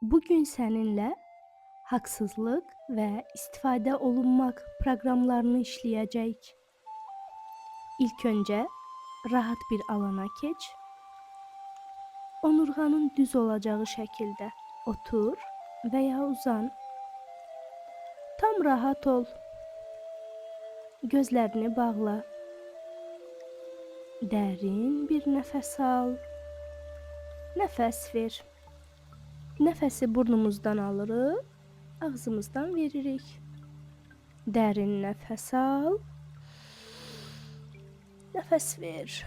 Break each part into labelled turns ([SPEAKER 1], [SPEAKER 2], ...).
[SPEAKER 1] Bugün seninle haksızlık ve istifade olunmak proqramlarını işləyəcəyik. İlk önce rahat bir alana geç. Onurğanın düz olacağı şəkildə otur veya uzan. Tam rahat ol. Gözlərini bağla. Dərin bir nəfəs al. Nəfəs ver. Nəfəsi burnumuzdan alırıq, ağzımızdan veririk. Dərin nəfəs al. Nəfəs ver.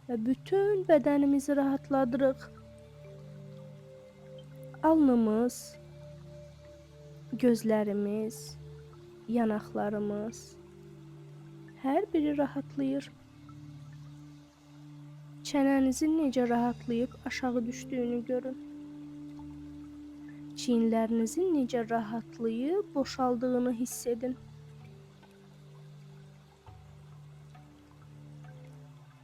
[SPEAKER 1] Və bütün bədənimizi rahatladırıq. Alnımız, gözlərimiz, yanaqlarımız hər biri rahatlayır. Çənənizin necə rahatlayıb aşağı düşdüyünü görün. Çiyinlərinizin necə rahatlayıb boşaldığını hiss edin.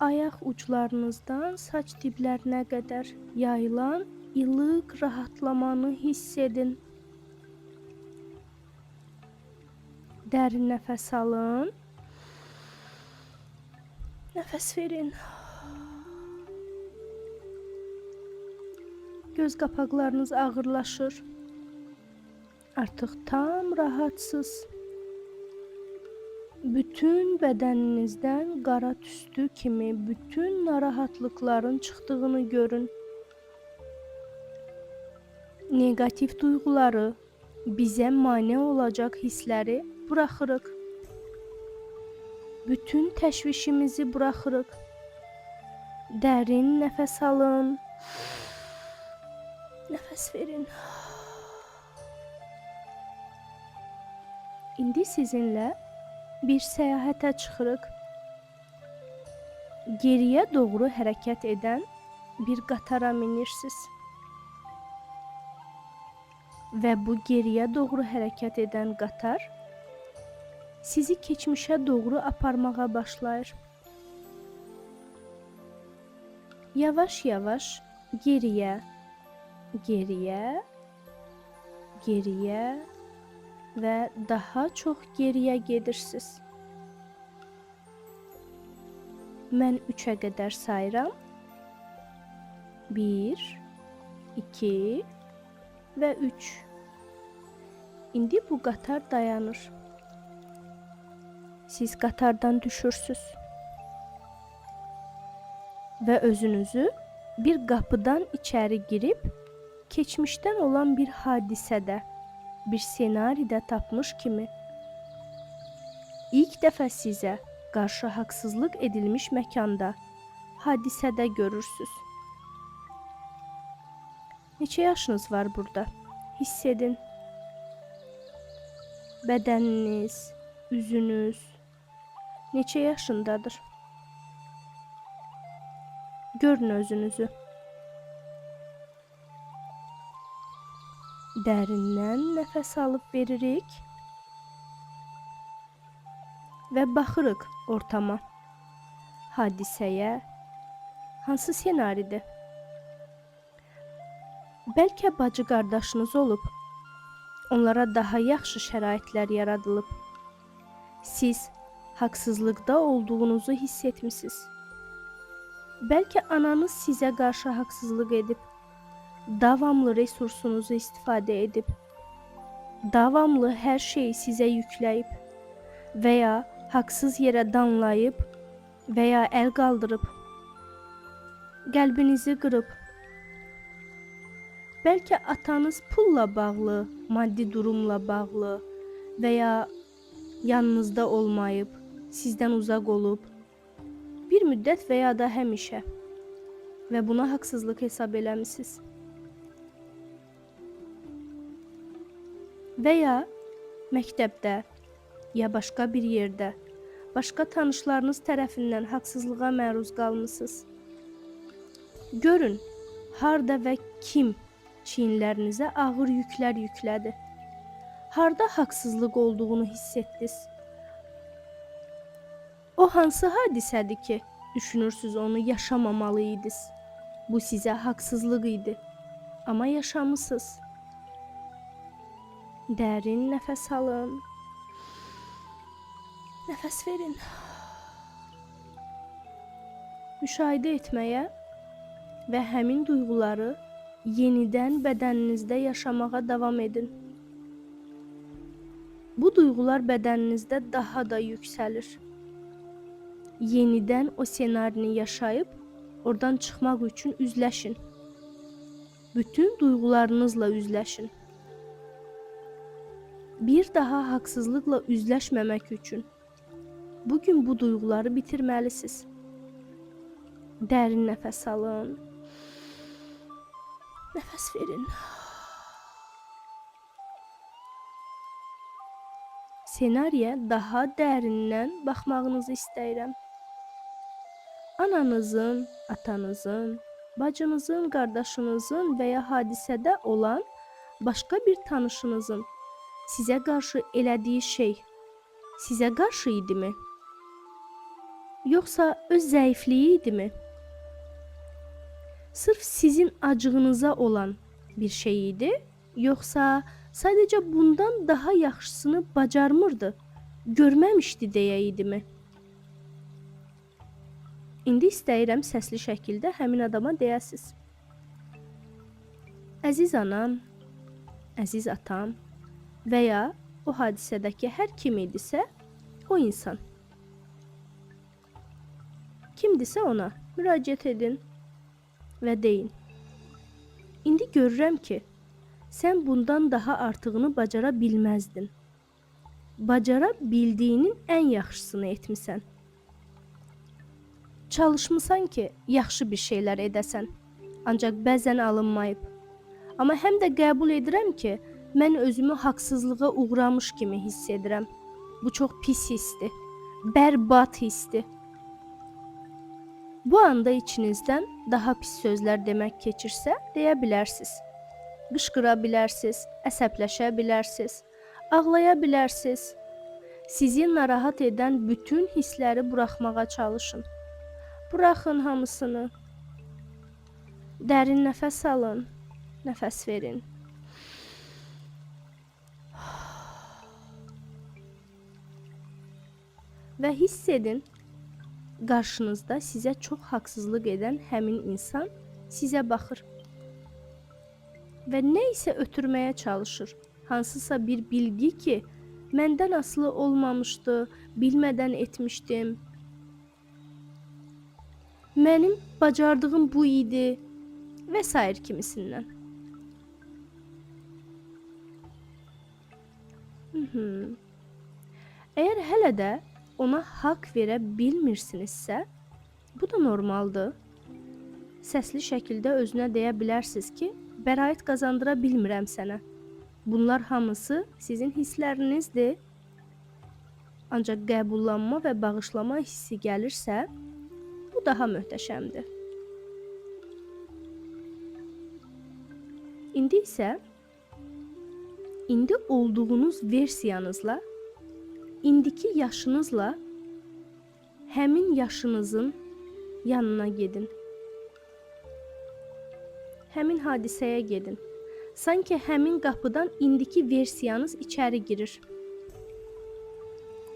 [SPEAKER 1] Ayaq uclarınızdan saç diblərinə qədər yayılan ilıq rahatlamanı hiss edin. Dərin nəfəs alın. Nəfəs verin. Göz qapaqlarınız ağırlaşır. Artıq tam rahatsız. Bütün bədəninizdən qara tüstü kimi bütün narahatlıqların çıxdığını görün. Negativ duyğuları, bizə mane olacaq hissləri buraxırıq. Bütün təşvişimizi buraxırıq. Dərin nəfəs alın. Nəfəs verin. İndi sizinlə bir səyahətə çıxırıq. Geriyə doğru hərəkət edən bir qatara minirsiniz. Və bu geriyə doğru hərəkət edən qatar sizi keçmişə doğru aparmağa başlayır. Yavaş-yavaş geriyə, geriyə, geriyə və daha çox geriyə gedirsiniz. Mən 3-ə qədər sayıram. 1, 2 və 3. İndi bu qatar dayanır. Siz qatardan düşürsünüz. Və özünüzü bir qapıdan içəri girib, keçmişdən olan bir hadisədə, bir senaridə tapmış kimi ilk dəfə sizə qarşı haqsızlıq edilmiş məkanda, hadisədə görürsünüz. Neçə yaşınız var burada? Hiss edin. Bədəniniz, üzünüz neçə yaşındadır? Görün özünüzü. Dərindən nəfəs alıb veririk və baxırıq ortama, hadisəyə, hansı senaridir? Bəlkə bacı qardaşınız olub, onlara daha yaxşı şəraitlər yaradılıb. Siz haqsızlıqda olduğunuzu hiss etmisiniz. Bəlkə ananız sizə qarşı haqsızlıq edib, davamlı resursunuzu istifadə edib, davamlı hər şeyi sizə yükləyib və ya haqsız yerə danlayıb və ya əl qaldırıb, qəlbinizi qırıb. Bəlkə atanız pulla bağlı, maddi durumla bağlı və ya yanınızda olmayıb, sizdən uzaq olub, bir müddət və ya da həmişə və buna haqsızlıq hesab eləmisiniz. Və ya məktəbdə, ya başqa bir yerdə, başqa tanışlarınız tərəfindən haqsızlığa məruz qalmısınız. Görün, harda və kim çiyinlərinizə ağır yüklər yüklədi. Harda haqsızlıq olduğunu hiss etdiniz. O hansı hadisədir ki, düşünürsünüz onu yaşamamalıydınız? Bu sizə haqsızlıq idi, amma yaşamısınız. Dərin nəfəs alın. Nəfəs verin. Müşahidə etməyə və həmin duyğuları yenidən bədəninizdə yaşamağa davam edin. Bu duyğular bədəninizdə daha da yüksəlir. Yenidən o ssenarini yaşayıb, oradan çıxmaq üçün üzləşin. Bütün duyğularınızla üzləşin. Bir daha haqsızlıqla üzləşməmək üçün bugün bu duyğuları bitirməlisiniz. Dərin nəfəs alın. Nəfəs verin. Senariyə daha dərindən baxmağınızı istəyirəm. Ananızın, atanızın, bacınızın, qardaşınızın və ya hadisədə olan başqa bir tanışınızın sizə qarşı elədiyi şey sizə qarşı idimi? Yoxsa öz zəifliyi idimi? Sırf sizin acığınıza olan bir şey idi, yoxsa sadəcə bundan daha yaxşısını bacarmırdı, görməmişdi deyə idimi? İndi istəyirəm səsli şəkildə həmin adama deyəsiz. Əziz anam, əziz atam və ya o hadisədəki hər kim idisə, o insan. Kimdisə ona müraciət edin və deyin. İndi görürəm ki, sən bundan daha artığını bacara bilməzdin. Bacara bildiyinin ən yaxşısını etmisən. Çalışmısan ki, yaxşı bir şeylər edəsən, ancaq bəzən alınmayıb. Amma həm də qəbul edirəm ki, mən özümü haqsızlığa uğramış kimi hiss edirəm. Bu çox pis hissdir, bərbad hissdir. Bu anda içinizdən daha pis sözlər demək keçirsə, deyə bilərsiniz. Qışqıra bilərsiniz, əsəbləşə bilərsiniz, ağlaya bilərsiniz. Sizi narahat edən bütün hissləri buraxmağa çalışın. Buraxın hamısını. Dərin nəfəs alın, nəfəs verin. Və hiss edin, qarşınızda sizə çox haqsızlıq edən həmin insan sizə baxır. Və nə isə ötürməyə çalışır. Hansısa bir bilgi ki, məndən asılı olmamışdı, bilmədən etmişdim. Mənim bacardığım bu idi və s. kimisindən. Əgər hələ də ona haqq verə bilmirsinizsə, bu da normaldır. Səsli şəkildə özünə deyə bilərsiniz ki, bəraət qazandıra bilmirəm sənə. Bunlar hamısı sizin hisslərinizdir. Ancaq qəbullanma və bağışlama hissi gəlirsə, bu daha möhtəşəmdir. İndi isə, indi olduğunuz versiyanızla, indiki yaşınızla həmin yaşınızın yanına gedin. Həmin hadisəyə gedin. Sanki həmin qapıdan indiki versiyanız içəri girir.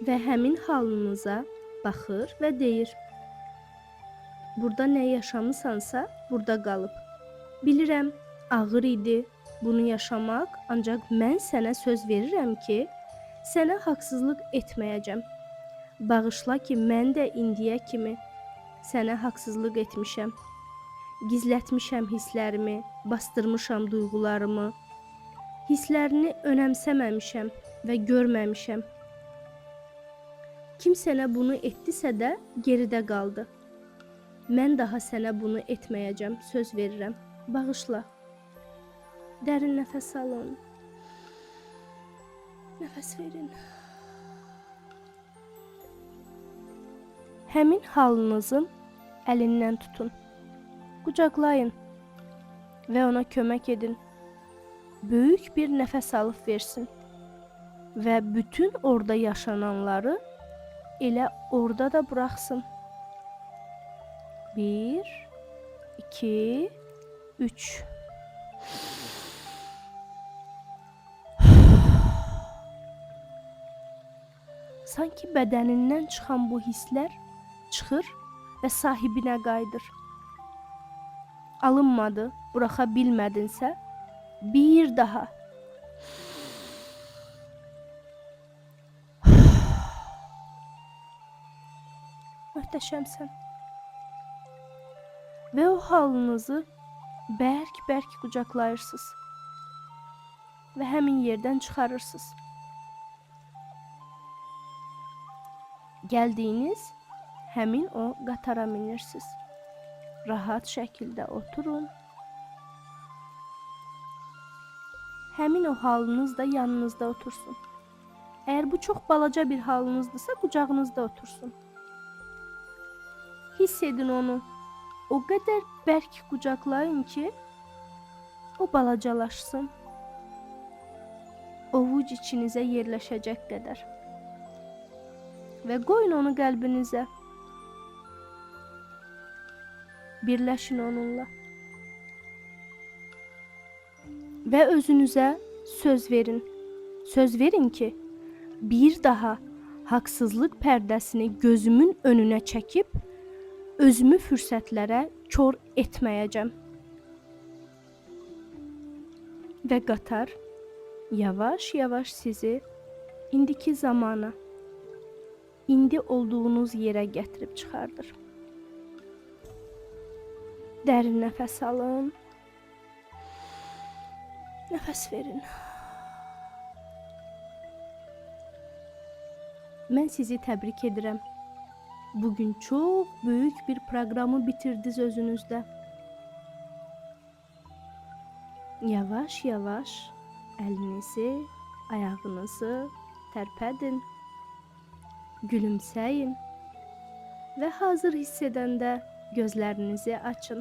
[SPEAKER 1] Və həmin halınıza baxır və deyir. Burada nə yaşamısansa, burada qalıb. Bilirəm, ağır idi bunu yaşamaq, ancaq mən sənə söz verirəm ki, sənə haqsızlıq etməyəcəm. Bağışla ki, mən də indiyə kimi sənə haqsızlıq etmişəm. Gizlətmişəm hisslərimi, bastırmışam duyğularımı. Hisslərini önəmsəməmişəm və görməmişəm. Kim sənə bunu etdisə də geridə qaldı. Mən daha sənə bunu etməyəcəm, söz verirəm. Bağışla. Dərin nəfəs alın. Nəfəs verin. Həmin halınızın əlindən tutun. Qucaqlayın və ona kömək edin. Böyük bir nəfəs alıb versin və bütün orada yaşananları elə orada da buraxsın. 1, 2, 3. Sanki bədənindən çıxan bu hisslər çıxır və sahibinə qayıdır. Alınmadı, buraxa bilmədinsə, bir daha. Möhtəşəmsən. Və o halınızı bərk-bərk qucaqlayırsınız və həmin yerdən çıxarırsınız. Gəldiyiniz həmin o qatara minirsiniz. Rahat şəkildə oturun. Həmin o halınız da yanınızda otursun. Əgər bu çox balaca bir halınızdırsa, qucağınızda otursun. Hiss edin onu. O qədər bərk qucaqlayın ki, o balacalaşsın. Ovuc içinizə yerləşəcək qədər. Və qoyun onu qəlbinizə. Birləşin onunla. Və özünüzə söz verin. Söz verin ki, bir daha haqsızlıq pərdəsini gözümün önünə çəkib, özümü fürsətlərə kor etməyəcəm. Və qatar yavaş-yavaş sizi indiki zamana, indi olduğunuz yerə gətirib çıxardır. Dərin nəfəs alın. Nəfəs verin. Mən sizi təbrik edirəm. Bugün çox böyük bir proqramı bitirdiniz özünüzdə. Yavaş-yavaş əlinizi, ayağınızı tərpədin. Gülümsəyin və hazır hiss edəndə gözlərinizi açın.